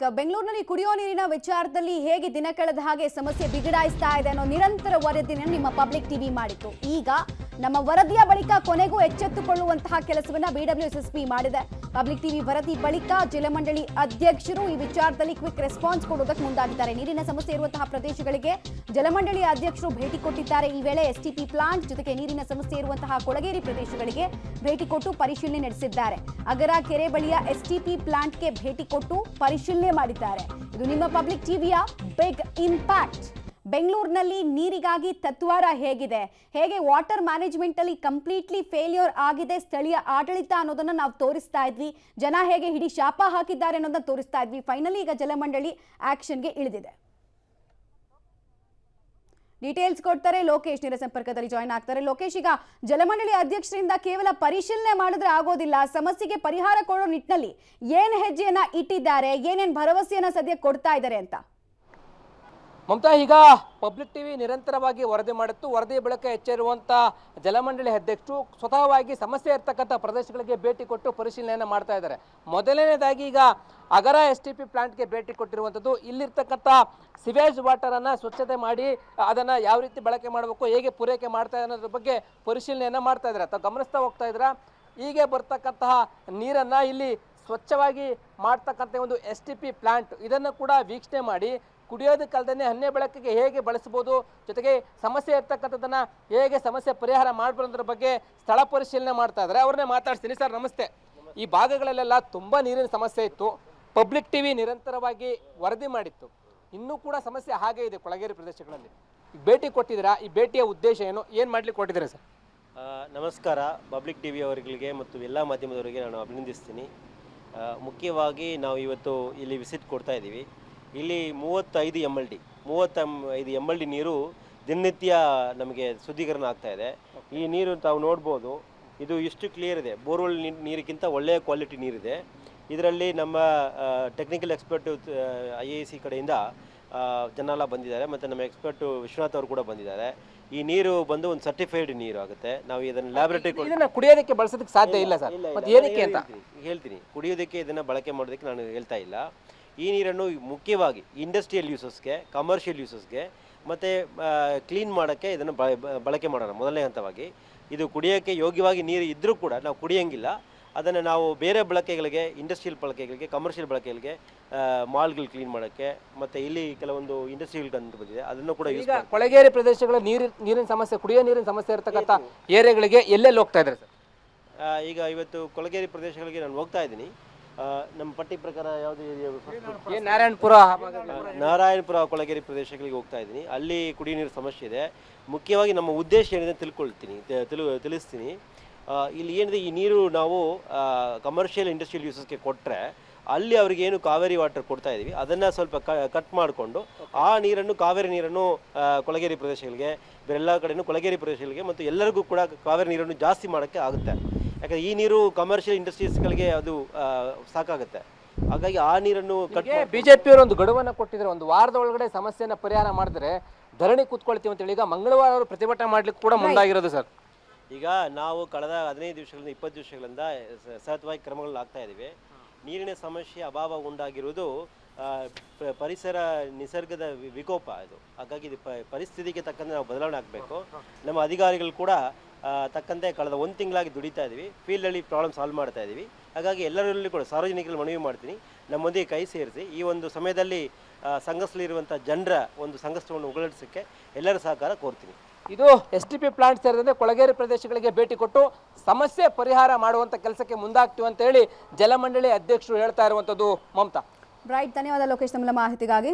Back. ಬೆಂಗಳೂರಿನಲ್ಲಿ ಕುಡಿಯೋ ನೀರಿನ ವಿಚಾರದಲ್ಲಿ ಹೇಗೆ ದಿನ ಕಳೆದ ಹಾಗೆ ಸಮಸ್ಯೆ ಬಿಗಡಾಯಿಸ್ತಾ ಇದೆ ಅನ್ನೋ ನಿರಂತರ ವರದಿಯನ್ನು ನಿಮ್ಮ ಪಬ್ಲಿಕ್ ಟಿವಿ ಮಾಡಿತ್ತು. ಈಗ ನಮ್ಮ ವರದಿಯ ಬಳಿಕ ಕೊನೆಗೂ ಎಚ್ಚೆತ್ತುಕೊಳ್ಳುವಂತಹ ಕೆಲಸವನ್ನ ಬಿಡಬ್ಲ್ಯೂಎಸ್ಎಸ್ಪಿ ಮಾಡಿದೆ. ಪಬ್ಲಿಕ್ ಟಿವಿ ವರದಿ ಬಳಿಕ ಜಲಮಂಡಳಿ ಅಧ್ಯಕ್ಷರು ಈ ವಿಚಾರದಲ್ಲಿ ಕ್ವಿಕ್ ರೆಸ್ಪಾನ್ಸ್ ಕೊಡುವುದಕ್ಕೆ ಮುಂದಾಗಿದ್ದಾರೆ. ನೀರಿನ ಸಮಸ್ಯೆ ಇರುವಂತಹ ಪ್ರದೇಶಗಳಿಗೆ ಜಲಮಂಡಳಿ ಅಧ್ಯಕ್ಷರು ಭೇಟಿ ಕೊಟ್ಟಿದ್ದಾರೆ. ಈ ವೇಳೆ ಎಸ್ಟಿಪಿ ಪ್ಲಾಂಟ್ ಜೊತೆಗೆ ನೀರಿನ ಸಮಸ್ಯೆ ಇರುವಂತಹ ಕೊಳಗೇರಿ ಪ್ರದೇಶಗಳಿಗೆ ಭೇಟಿ ಕೊಟ್ಟು ಪರಿಶೀಲನೆ ನಡೆಸಿದ್ದಾರೆ. ಅಗರ ಕೆರೆ ಬಳಿಯ ಎಸ್ಟಿಪಿ ಪ್ಲಾಂಟ್ಗೆ ಭೇಟಿ ಕೊಟ್ಟು ಪರಿಶೀಲನೆ ಮಾಡಿದ್ದಾರೆ. ಇದು ನಿಮ್ಮ ಪಬ್ಲಿಕ್ ಟಿವಿಯ ಬಿಗ್ ಇಂಪ್ಯಾಕ್ಟ್. ಬೆಂಗಳೂರಿನಲ್ಲಿ ನೀರಿಗಾಗಿ ತತ್ವಾರ ಹೇಗಿದೆ, ಹೇಗೆ ವಾಟರ್ ಮ್ಯಾನೇಜ್ಮೆಂಟ್ ಅಲ್ಲಿ ಕಂಪ್ಲೀಟ್ಲಿ ಫೇಲ್ಯೂರ್ ಆಗಿದೆ ಸ್ಥಳೀಯ ಆಡಳಿತ ಅನ್ನೋದನ್ನ ನಾವು ತೋರಿಸ್ತಾ ಇದ್ವಿ. ಜನ ಹೇಗೆ ಹಿಡಿ ಶಾಪ ಹಾಕಿದ್ದಾರೆ ಅನ್ನೋದನ್ನ ತೋರಿಸ್ತಾ ಇದ್ವಿ. ಫೈನಲಿ ಈಗ ಜಲಮಂಡಳಿ ಆಕ್ಷನ್ಗೆ ಇಳಿದಿದೆ. ಡೀಟೇಲ್ಸ್ ಕೊಡ್ತಾರೆ ಲೋಕೇಶ್, ನೇರ ಸಂಪರ್ಕದಲ್ಲಿ ಜಾಯ್ನ್ ಆಗ್ತಾರೆ. ಲೋಕೇಶ್, ಈಗ ಜಲಮಂಡಳಿ ಅಧ್ಯಕ್ಷರಿಂದ ಕೇವಲ ಪರಿಶೀಲನೆ ಮಾಡಿದ್ರೆ ಆಗೋದಿಲ್ಲ, ಸಮಸ್ಯೆಗೆ ಪರಿಹಾರ ಕೊಡೋ ನಿಟ್ಟಿನಲ್ಲಿ ಏನ್ ಹೆಜ್ಜೆಯನ್ನ ಇಟ್ಟಿದ್ದಾರೆ, ಏನೇನ್ ಭರವಸೆಯನ್ನ ಸದ್ಯ ಕೊಡ್ತಾ ಇದ್ದಾರೆ ಅಂತ? ಮಮತಾ, ಈಗ ಪಬ್ಲಿಕ್ ಟಿವಿ ನಿರಂತರವಾಗಿ ವರದಿ ಮಾಡಿತ್ತು. ವರದಿ ಬಳಿಕ ಎಚ್ಚರಿರುವಂಥ ಜಲಮಂಡಳಿ ಅಧ್ಯಕ್ಷರು ಸ್ವತಃವಾಗಿ ಸಮಸ್ಯೆ ಇರ್ತಕ್ಕಂಥ ಪ್ರದೇಶಗಳಿಗೆ ಭೇಟಿ ಕೊಟ್ಟು ಪರಿಶೀಲನೆಯನ್ನು ಮಾಡ್ತಾ ಇದ್ದಾರೆ. ಮೊದಲನೇದಾಗಿ ಈಗ ಅಗರ ಎಸ್ಟಿಪಿ ಪ್ಲಾಂಟ್ಗೆ ಭೇಟಿ ಕೊಟ್ಟಿರುವಂಥದ್ದು. ಇಲ್ಲಿರ್ತಕ್ಕಂಥ ಸಿವೇಜ್ ವಾಟರನ್ನು ಸ್ವಚ್ಛತೆ ಮಾಡಿ ಅದನ್ನು ಯಾವ ರೀತಿ ಬಳಕೆ ಮಾಡಬೇಕು, ಹೇಗೆ ಪೂರೈಕೆ ಮಾಡ್ತಾ ಇದೆ ಅನ್ನೋದ್ರ ಬಗ್ಗೆ ಪರಿಶೀಲನೆಯನ್ನು ಮಾಡ್ತಾ ಇದ್ದಾರೆ. ಅಥವಾ ಗಮನಿಸ್ತಾ ಹೋಗ್ತಾ ಇದ್ದೀರಾ, ಹೀಗೆ ಬರ್ತಕ್ಕಂತಹ ನೀರನ್ನು ಇಲ್ಲಿ ಸ್ವಚ್ಛವಾಗಿ ಮಾಡ್ತಕ್ಕಂಥ ಒಂದು ಎಸ್ಟಿಪಿ ಪ್ಲಾಂಟ್ ಇದನ್ನು ಕೂಡ ವೀಕ್ಷಣೆ ಮಾಡಿ ಕುಡಿಯೋದಕ್ಕಲ್ದೇ ಹನ್ನೆ ಬಳಕೆಗೆ ಹೇಗೆ ಬಳಸ್ಬೋದು, ಜೊತೆಗೆ ಸಮಸ್ಯೆ ಇರ್ತಕ್ಕಂಥದ್ದನ್ನು ಹೇಗೆ ಸಮಸ್ಯೆ ಪರಿಹಾರ ಮಾಡ್ಬೋದ್ರ ಬಗ್ಗೆ ಸ್ಥಳ ಪರಿಶೀಲನೆ ಮಾಡ್ತಾ ಇದ್ದಾರೆ. ಅವ್ರನ್ನೇ ಮಾತಾಡ್ತೀನಿ. ಸರ್ ನಮಸ್ತೆ. ಈ ಭಾಗಗಳಲ್ಲೆಲ್ಲ ತುಂಬ ನೀರಿನ ಸಮಸ್ಯೆ ಇತ್ತು. ಪಬ್ಲಿಕ್ ಟಿವಿ ನಿರಂತರವಾಗಿ ವರದಿ ಮಾಡಿತ್ತು. ಇನ್ನೂ ಕೂಡ ಸಮಸ್ಯೆ ಹಾಗೆ ಇದೆ ಕೊಳಗೇರಿ ಪ್ರದೇಶಗಳಲ್ಲಿ. ಭೇಟಿ ಕೊಟ್ಟಿದ್ದೀರಾ, ಈ ಭೇಟಿಯ ಉದ್ದೇಶ ಏನು ಮಾಡ್ಲಿಕ್ಕೆ ಕೊಟ್ಟಿದ್ದೀರಾ ಸರ್? ನಮಸ್ಕಾರ. ಪಬ್ಲಿಕ್ ಟಿವಿ ಅವರಿಗೆ ಮತ್ತು ಎಲ್ಲ ಮಾಧ್ಯಮದವರಿಗೆ ನಾನು ಅಭಿನಂದಿಸ್ತೀನಿ. ಮುಖ್ಯವಾಗಿ ನಾವು ಇವತ್ತು ಇಲ್ಲಿ ವಿಸಿಟ್ ಕೊಡ್ತಾ ಇದ್ದೀವಿ. ಇಲ್ಲಿ 35 MLD ನೀರು ದಿನನಿತ್ಯ ನಮಗೆ ಶುದ್ಧೀಕರಣ ಆಗ್ತಾ ಇದೆ. ಈ ನೀರು ತಾವು ನೋಡ್ಬೋದು, ಇದು ಇಷ್ಟು ಕ್ಲಿಯರ್ ಇದೆ. ಬೋರ್ವೆಲ್ ನೀರಿಗಿಂತ ಒಳ್ಳೆಯ ಕ್ವಾಲಿಟಿ ನೀರಿದೆ. ಇದರಲ್ಲಿ ನಮ್ಮ ಟೆಕ್ನಿಕಲ್ ಎಕ್ಸ್ಪರ್ಟ್ IAC ಕಡೆಯಿಂದ ಜನ ಎಲ್ಲ ಬಂದಿದ್ದಾರೆ, ಮತ್ತು ನಮ್ಮ ಎಕ್ಸ್ಪರ್ಟ್ ವಿಶ್ವನಾಥ್ ಅವರು ಕೂಡ ಬಂದಿದ್ದಾರೆ. ಈ ನೀರು ಬಂದು ಒಂದು ಸರ್ಟಿಫೈಡ್ ನೀರು ಆಗುತ್ತೆ. ನಾವು ಇದನ್ನು ಲ್ಯಾಬೊರೇಟರಿ ಕುಡಿಯೋದಕ್ಕೆ ಬಳಸೋದಕ್ಕೆ ಸಾಧ್ಯ ಇಲ್ಲ ಸರ್. ಏನಕ್ಕೆ ಅಂತ ಹೇಳ್ತೀನಿ. ಕುಡಿಯೋದಕ್ಕೆ ಇದನ್ನು ಬಳಕೆ ಮಾಡೋದಕ್ಕೆ ನಾನು ಹೇಳ್ತಾ ಇಲ್ಲ. ಈ ನೀರನ್ನು ಮುಖ್ಯವಾಗಿ ಇಂಡಸ್ಟ್ರಿಯಲ್ ಯೂಸಸ್ಗೆ, ಕಮರ್ಷಿಯಲ್ ಯೂಸಸ್ಗೆ ಮತ್ತು ಕ್ಲೀನ್ ಮಾಡೋಕ್ಕೆ ಇದನ್ನು ಬಳಕೆ ಮಾಡೋಣ. ಮೊದಲನೇ ಹಂತವಾಗಿ ಇದು ಕುಡಿಯೋಕ್ಕೆ ಯೋಗ್ಯವಾಗಿ ನೀರು ಇದ್ದರೂ ಕೂಡ ನಾವು ಕುಡಿಯೋಂಗಿಲ್ಲ. ಅದನ್ನು ನಾವು ಬೇರೆ ಬಳಕೆಗಳಿಗೆ, ಇಂಡಸ್ಟ್ರಿಯಲ್ ಬಳಕೆಗಳಿಗೆ, ಕಮರ್ಷಿಯಲ್ ಬಳಕೆಗಳಿಗೆ, ಮಾಲ್ಗಳು ಕ್ಲೀನ್ ಮಾಡೋಕ್ಕೆ, ಮತ್ತು ಇಲ್ಲಿ ಕೆಲವೊಂದು ಇಂಡಸ್ಟ್ರಿಯಲ್ ಅಂತ ಬಂದಿದೆ, ಅದನ್ನು ಕೂಡ ಯೂಸ್ ಮಾಡಿ. ಕೊಳಗೇರಿ ಪ್ರದೇಶಗಳ ನೀರಿನ ಸಮಸ್ಯೆ, ಕುಡಿಯೋ ನೀರಿನ ಸಮಸ್ಯೆ ಇರತಕ್ಕಂಥ ಏರಿಯಾಗಳಿಗೆ ಎಲ್ಲೆಲ್ಲಿ ಹೋಗ್ತಾ ಇದ್ದಾರೆ ಸರ್? ಈಗ ಇವತ್ತು ಕೊಳಗೇರಿ ಪ್ರದೇಶಗಳಿಗೆ ನಾನು ಹೋಗ್ತಾ ಇದ್ದೀನಿ. ನಮ್ಮ ಪಟ್ಟಿ ಪ್ರಕಾರ ಯಾವುದು ನಾರಾಯಣಪುರ ಕೊಳಗೇರಿ ಪ್ರದೇಶಗಳಿಗೆ ಹೋಗ್ತಾ ಇದ್ದೀನಿ. ಅಲ್ಲಿ ಕುಡಿಯೋ ನೀರು ಸಮಸ್ಯೆ ಇದೆ. ಮುಖ್ಯವಾಗಿ ನಮ್ಮ ಉದ್ದೇಶ ಏನಿದೆ ತಿಳಿಸ್ತೀನಿ. ಇಲ್ಲಿ ಏನಿದೆ, ಈ ನೀರು ನಾವು ಕಮರ್ಷಿಯಲ್ ಇಂಡಸ್ಟ್ರಿಯಲ್ ಯೂಸಸ್ಗೆ ಕೊಟ್ಟರೆ ಅಲ್ಲಿ ಅವ್ರಿಗೆ ಏನು ಕಾವೇರಿ ವಾಟರ್ ಕೊಡ್ತಾ ಇದ್ದೀವಿ ಅದನ್ನು ಸ್ವಲ್ಪ ಕಟ್ ಮಾಡಿಕೊಂಡು ಆ ನೀರನ್ನು, ಕಾವೇರಿ ನೀರನ್ನು ಕೊಳಗೇರಿ ಪ್ರದೇಶಗಳಿಗೆ, ಬೇರೆಲ್ಲ ಕಡೆಯೂ ಕೊಳಗೇರಿ ಪ್ರದೇಶಗಳಿಗೆ ಮತ್ತು ಎಲ್ಲರಿಗೂ ಕೂಡ ಕಾವೇರಿ ನೀರನ್ನು ಜಾಸ್ತಿ ಮಾಡೋಕ್ಕೆ ಆಗುತ್ತೆ. ಯಾಕಂದರೆ ಈ ನೀರು ಕಮರ್ಷಿಯಲ್ ಇಂಡಸ್ಟ್ರೀಸ್ಗಳಿಗೆ ಅದು ಸಾಕಾಗುತ್ತೆ. ಹಾಗಾಗಿ ಆ ನೀರನ್ನು ಬಿಜೆಪಿಯವರು ಒಂದು ಗಡುವನ್ನು ಕೊಟ್ಟಿದ್ದಾರೆ. ಒಂದು ವಾರದ ಒಳಗಡೆ ಸಮಸ್ಯೆನ ಪರಿಹಾರ ಮಾಡಿದ್ರೆ ಧರಣಿ ಕೂತ್ಕೊಳ್ತೀವಿ ಅಂತೇಳಿ ಈಗ ಮಂಗಳವಾರ ಅವರು ಪ್ರತಿಭಟನೆ ಮಾಡ್ಲಿಕ್ಕೆ ಕೂಡ ಮುಂದಾಗಿರೋದು ಸರ್. ಈಗ ನಾವು ಕಳೆದ 15 ದಿವಸಗಳಿಂದ 20 ದಿವಸಗಳಿಂದ ಸತತವಾಗಿ ಕ್ರಮಗಳನ್ನು ಆಗ್ತಾ ಇದ್ದೀವಿ. ನೀರಿನ ಸಮಸ್ಯೆ ಅಭಾವ ಉಂಟಾಗಿರುವುದು ಪರಿಸರ ನಿಸರ್ಗದ ವಿಕೋಪ ಇದು. ಹಾಗಾಗಿ ಇದು ಪರಿಸ್ಥಿತಿಗೆ ತಕ್ಕಂತೆ ನಾವು ಬದಲಾವಣೆ ಆಗಬೇಕು. ನಮ್ಮ ಅಧಿಕಾರಿಗಳು ಕೂಡ ತಕ್ಕಂತೆ ಕಳೆದ 1 ತಿಂಗಳಾಗಿ ದುಡಿತಾ ಇದ್ದೀವಿ. ಫೀಲ್ಡಲ್ಲಿ ಪ್ರಾಬ್ಲಮ್ ಸಾಲ್ವ್ ಮಾಡ್ತಾ ಇದ್ದೀವಿ. ಹಾಗಾಗಿ ಎಲ್ಲರಲ್ಲಿ ಕೂಡ ಸಾರ್ವಜನಿಕರಲ್ಲಿ ಮನವಿ ಮಾಡ್ತೀನಿ, ನಮ್ಮೊಂದಿಗೆ ಕೈ ಸೇರಿಸಿ ಈ ಒಂದು ಸಮಯದಲ್ಲಿ ಸಂಘಸ್ಥಲಿರುವಂಥ ಜನರ ಒಂದು ಸಂಘಸ್ಥವನ್ನು ಉಗಳಿಸೋಕ್ಕೆ ಎಲ್ಲರ ಸಹಕಾರ ಕೋರ್ತೀನಿ. ಇದು STP ಪ್ಲಾಂಟ್ ಸೇರಿದಂತೆ ಕೊಳಗೇರಿ ಪ್ರದೇಶಗಳಿಗೆ ಭೇಟಿ ಕೊಟ್ಟು ಸಮಸ್ಯೆ ಪರಿಹಾರ ಮಾಡುವಂಥ ಕೆಲಸಕ್ಕೆ ಮುಂದಾಗ್ತೀವಿ ಅಂತ ಹೇಳಿ ಜಲಮಂಡಳಿ ಅಧ್ಯಕ್ಷರು ಹೇಳ್ತಾ ಇರುವಂಥದ್ದು. ಮಮತಾ, ರೈಟ್, ಧನ್ಯವಾದ ಲೋಕೇಶ್ ತಮ್ಮ ಮಾಹಿತಿಗಾಗಿ.